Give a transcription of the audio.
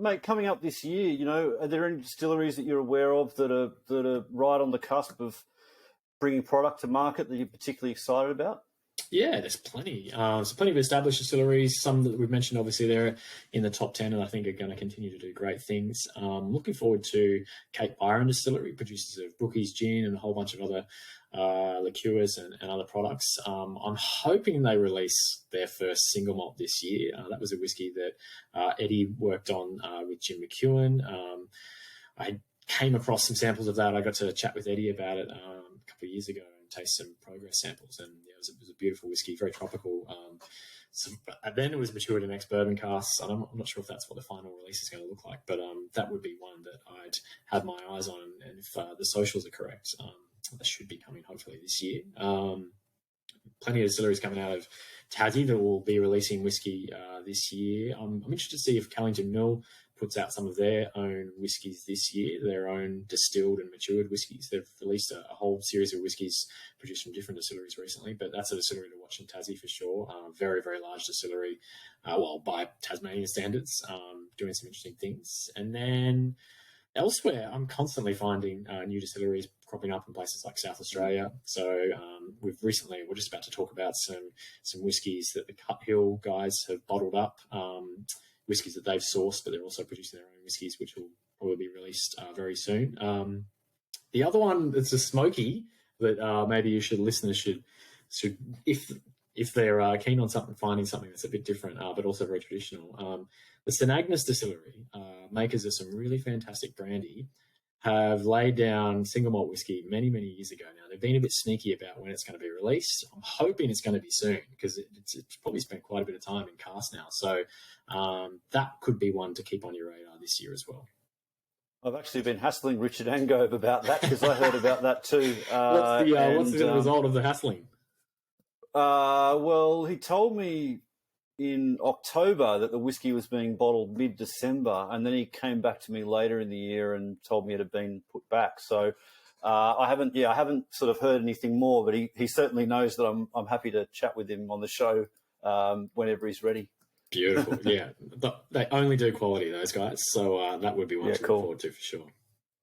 mate, coming up this year, you know, are there any distilleries that you're aware of that are right on the cusp of bringing product to market that you're particularly excited about? Yeah, there's plenty. So plenty of established distilleries. Some that we've mentioned, obviously, they're in the top 10 and I think are going to continue to do great things. Looking forward to Cape Byron Distillery, producers of Brookie's Gin and a whole bunch of other liqueurs and other products. I'm hoping they release their first single malt this year. That was a whiskey that Eddie worked on with Jim McEwen. I came across some samples of that. I got to chat with Eddie about it a couple of years ago and taste some progress samples. And yeah, it was a beautiful whiskey, very tropical. Then it was matured in ex-bourbon casks. I'm not sure if that's what the final release is going to look like, but that would be one that I'd have my eyes on. And if the socials are correct, that should be coming hopefully this year. Plenty of distilleries coming out of Tassie that will be releasing whiskey this year. I'm interested to see if Callington Mill puts out some of their own whiskies this year, their own distilled and matured whiskies. They've released a whole series of whiskies produced from different distilleries recently, but that's a distillery to watch in Tassie for sure. Very, very large distillery, by Tasmanian standards, doing some interesting things. And then elsewhere, I'm constantly finding new distilleries cropping up in places like South Australia. So we're just about to talk about some whiskies that the Cut Hill guys have bottled up, whiskies that they've sourced, but they're also producing their own whiskies, which will probably be released very soon. The other one that's a smoky that maybe listeners should if they're keen on finding something that's a bit different, but also very traditional. The St Agnes Distillery, makers of some really fantastic brandy, have laid down single malt whiskey many, many years ago now. They've been a bit sneaky about when it's going to be released. I'm hoping it's going to be soon because it's probably spent quite a bit of time in cask now. So that could be one to keep on your radar this year as well. I've actually been hassling Richard Angove about that because I heard about that too. What's the result of the hassling? Well, he told me in October that the whiskey was being bottled mid-December, and then he came back to me later in the year and told me it had been put back. So I haven't sort of heard anything more, but he certainly knows that I'm happy to chat with him on the show whenever he's ready. Beautiful, yeah. They only do quality, those guys. So that would be one to look forward to for sure.